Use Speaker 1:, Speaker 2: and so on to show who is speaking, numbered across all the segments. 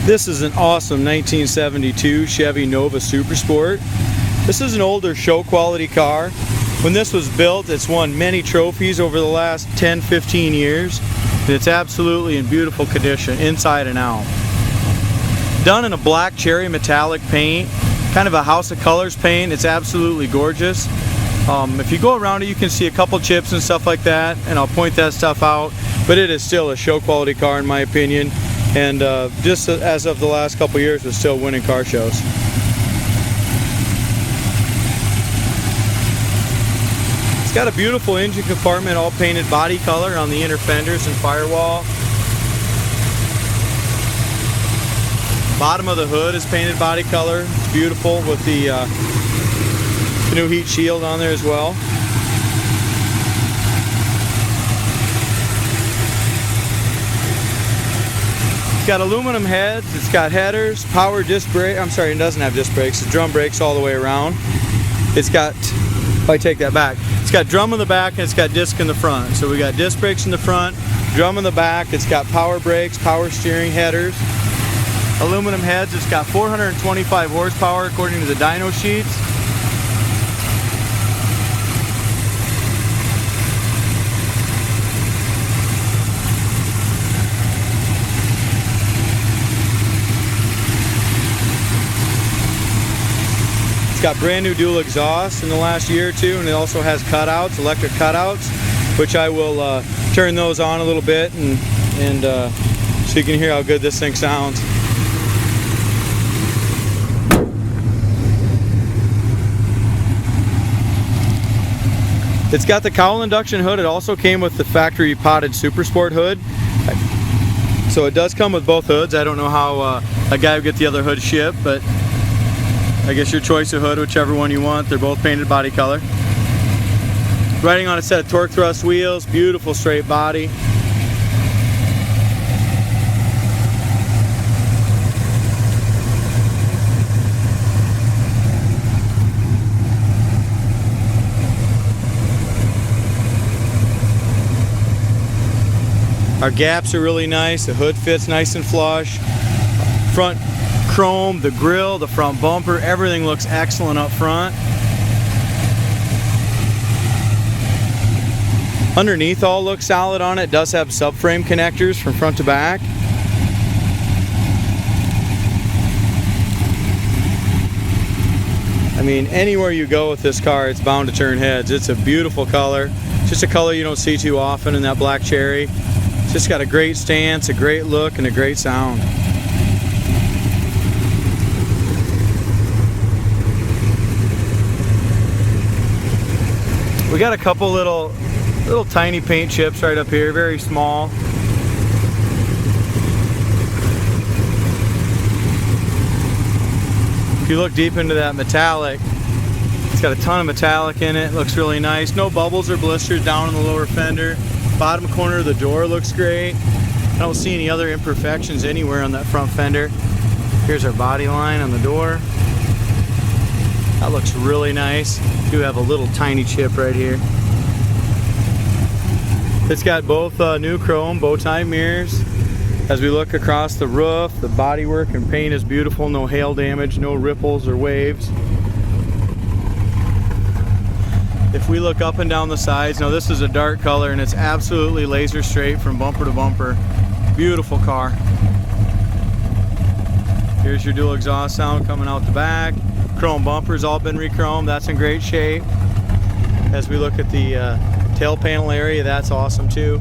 Speaker 1: This is an awesome 1972 Chevy Nova Super Sport. This is an older show quality car. When this was built, it's won many trophies over the last 10-15 years. And it's absolutely in beautiful condition, inside and out. Done in a black cherry metallic paint, kind of a house of colors paint. It's absolutely gorgeous. If you go around it, you can see a couple chips and stuff like that, and I'll point that stuff out. But it is still a show quality car in my opinion. And just as of the last couple years, it's still winning car shows. It's got a beautiful engine compartment, all painted body color on the inner fenders and firewall. Bottom of the hood is painted body color. It's beautiful with the new heat shield on there as well. It's got aluminum heads, it's got headers, power disc brake. I'm sorry, it doesn't have disc brakes, it's drum brakes all the way around. It's got, if I take that back, it's got drum in the back and it's got disc in the front. So we got disc brakes in the front, drum in the back, it's got power brakes, power steering, headers, aluminum heads. It's got 425 horsepower according to the dyno sheets. It's got brand new dual exhaust in the last year or two, and it also has cutouts, electric cutouts, which I will turn those on a little bit and so you can hear how good this thing sounds. It's got the cowl induction hood. It also came with the factory potted Super Sport hood. So it does come with both hoods. I don't know how a guy would get the other hood shipped, but I guess your choice of hood, whichever one you want. They're both painted body color. Riding on a set of torque thrust wheels, beautiful straight body. Our gaps are really nice. The hood fits nice and flush. Front chrome, the grille, the front bumper, everything looks excellent up front. Underneath all looks solid on it. It does have subframe connectors from front to back. I mean, anywhere you go with this car, it's bound to turn heads. It's a beautiful color. It's just a color you don't see too often in that black cherry. It's just got a great stance, a great look, and a great sound. We got a couple little tiny paint chips right up here, very small. If you look deep into that metallic, it's got a ton of metallic in it. It looks really nice. No bubbles or blisters down in the lower fender. Bottom corner of the door looks great. I don't see any other imperfections anywhere on that front fender. Here's our body line on the door. That looks really nice. We do have a little tiny chip right here. It's got both new chrome bow tie mirrors. As we look across the roof, the bodywork and paint is beautiful. No hail damage, no ripples or waves. If we look up and down the sides, now this is a dark color and it's absolutely laser straight from bumper to bumper. Beautiful car. Here's your dual exhaust sound coming out the back. Chrome bumpers all been re-chromed. That's in great shape. As we look at the tail panel area, that's awesome too.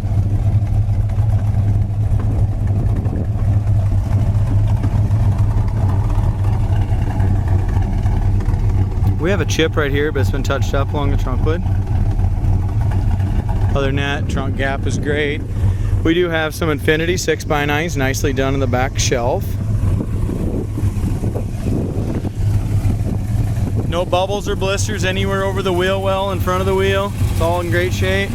Speaker 1: We have a chip right here, but it's been touched up along the trunk lid. Other than that, trunk gap is great. We do have some Infinity 6x9s nicely done in the back shelf. No bubbles or blisters anywhere over the wheel well in front of the wheel. It's all in great shape.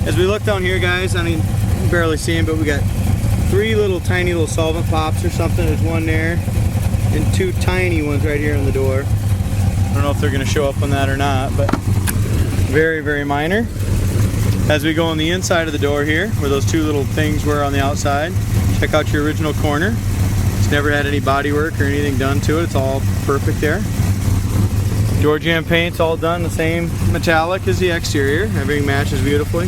Speaker 1: As we look down here, guys, I mean, you can barely see them, but we got three tiny little solvent pops or something. There's one there, and two tiny ones right here on the door. I don't know if they're going to show up on that or not, but Very, very minor. As we go on the inside of the door here, where those two little things were on the outside, check out your original corner. It's never had any body work or anything done to it. It's all perfect there. Door jamb paint's all done the same metallic as the exterior. Everything matches beautifully.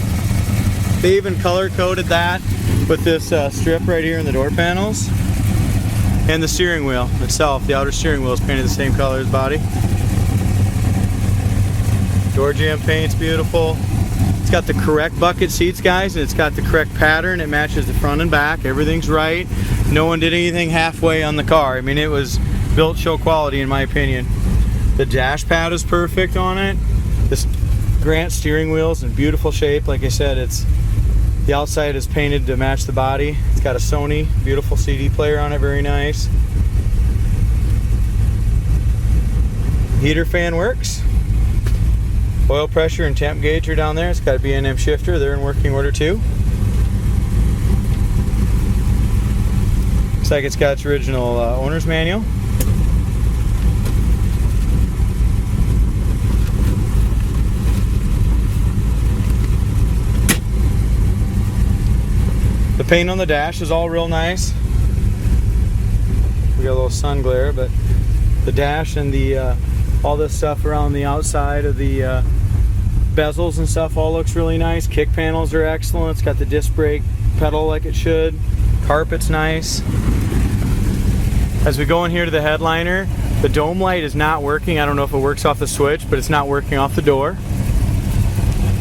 Speaker 1: They even color coded that with this strip right here in the door panels. And the steering wheel itself, the outer steering wheel is painted the same color as body. Door jamb paint's beautiful. It's got the correct bucket seats, guys, and it's got the correct pattern. It matches the front and back. Everything's right. No one did anything halfway on the car. I mean, it was built show quality in my opinion. The dash pad is perfect on it. This Grant steering wheel's in beautiful shape. Like I said, the outside is painted to match the body. It's got a Sony, beautiful CD player on it, very nice. Heater fan works. Oil pressure and temp gauge are down there. It's got a B&M shifter. They're in working order too. Looks like it's got its original owner's manual. The paint on the dash is all real nice. We got a little sun glare, but the dash and the all this stuff around the outside of the bezels and stuff all looks really nice. Kick panels are excellent. It's got the disc brake pedal like it should. Carpet's nice. As we go in here to the headliner, the dome light is not working. I don't know if it works off the switch, but it's not working off the door.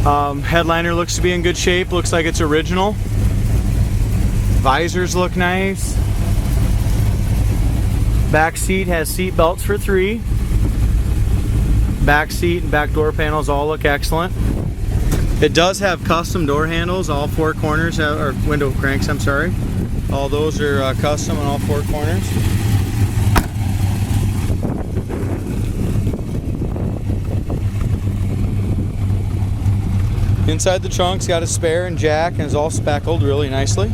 Speaker 1: Headliner looks to be in good shape. Looks like it's original. Visors look nice. Back seat has seat belts for 3. Back seat and back door panels all look excellent. It does have custom door handles. All 4 corners or window cranks, I'm sorry. All those are custom on all 4 corners. Inside the trunk's got a spare and jack and is all speckled really nicely.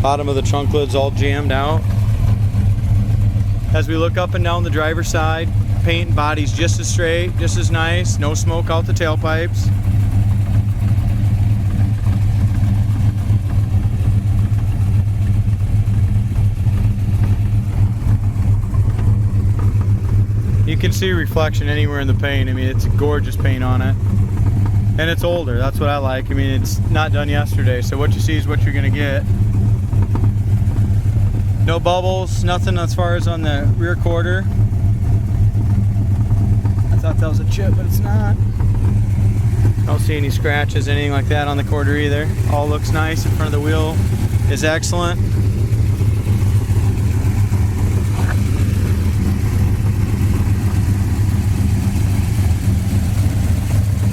Speaker 1: Bottom of the trunk lid's all jammed out. As we look up and down the driver's side, paint and body's just as straight, just as nice. No smoke out the tailpipes. You can see reflection anywhere in the paint. I mean, it's a gorgeous paint on it. And it's older, that's what I like. I mean, it's not done yesterday, so what you see is what you're gonna get. No bubbles, nothing as far as on the rear quarter. I thought that was a chip, but it's not. Don't see any scratches, anything like that on the quarter either. All looks nice. In front of the wheel is excellent.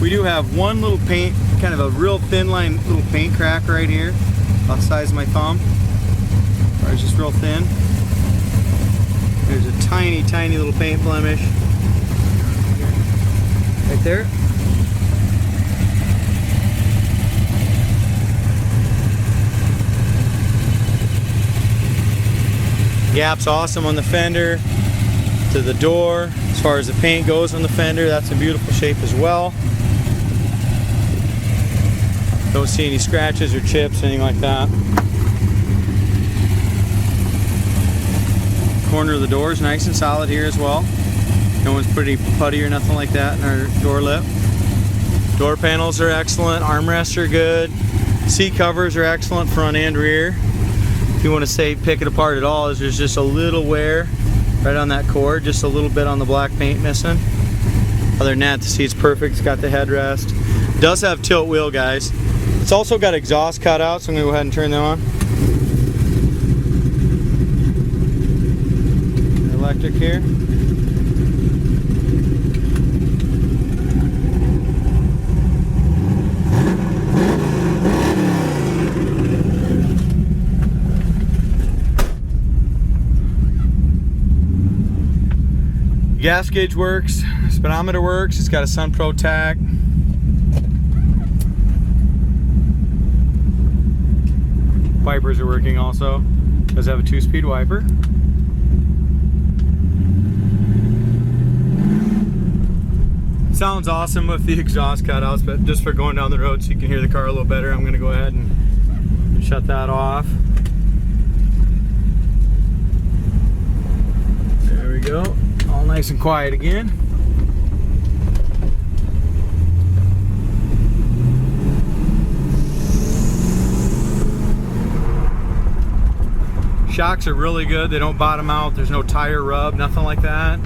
Speaker 1: We do have one little paint, kind of a real thin line little paint crack right here, about the size of my thumb. It's just real thin. There's a tiny, tiny little paint blemish right there. Gap's awesome on the fender to the door. As far as the paint goes on the fender, that's in beautiful shape as well. Don't see any scratches or chips, anything like that. Corner of the door is nice and solid here as well. No one's put any putty or nothing like that in our door lip. Door panels are excellent. Armrests are good. Seat covers are excellent, front and rear. If you want to say pick it apart at all, is there's just a little wear right on that cord, just a little bit on the black paint missing. Other than that, the seat's perfect. It's got the headrest. It does have tilt wheel, guys. It's also got exhaust cutouts, so I'm going to go ahead and turn them on. Electric here. Gas gauge works, speedometer works, it's got a Sun Pro tach. Wipers are working also. Does have a 2-speed wiper. Sounds awesome with the exhaust cutouts, but just for going down the road so you can hear the car a little better, I'm going to go ahead and shut that off. There we go. All nice and quiet again. Shocks are really good. They don't bottom out. There's no tire rub, nothing like that.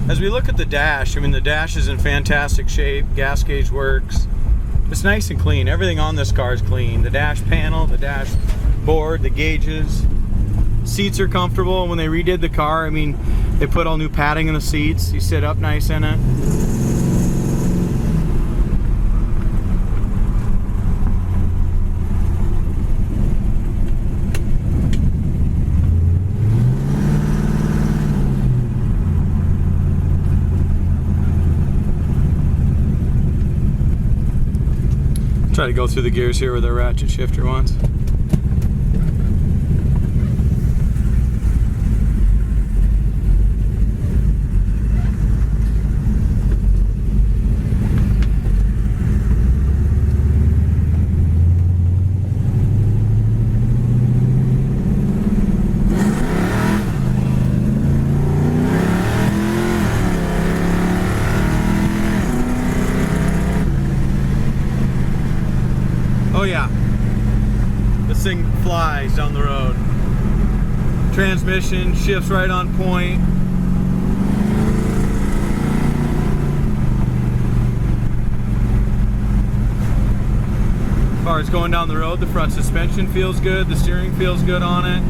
Speaker 1: As we look at the dash, I mean, the dash is in fantastic shape. Gas gauge works. It's nice and clean. Everything on this car is clean. The dash panel, the dashboard, the gauges. Seats are comfortable. When they redid the car, I mean, they put all new padding in the seats. You sit up nice in it. Try to go through the gears here with our ratchet shifter once. Oh yeah, this thing flies down the road. Transmission shifts right on point. As far as going down the road, the front suspension feels good, the steering feels good on it.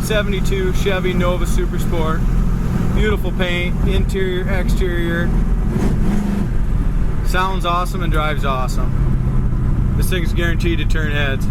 Speaker 1: '72 Chevy Nova Super Sport. Beautiful paint, interior, exterior. Sounds awesome and drives awesome. This thing's guaranteed to turn heads.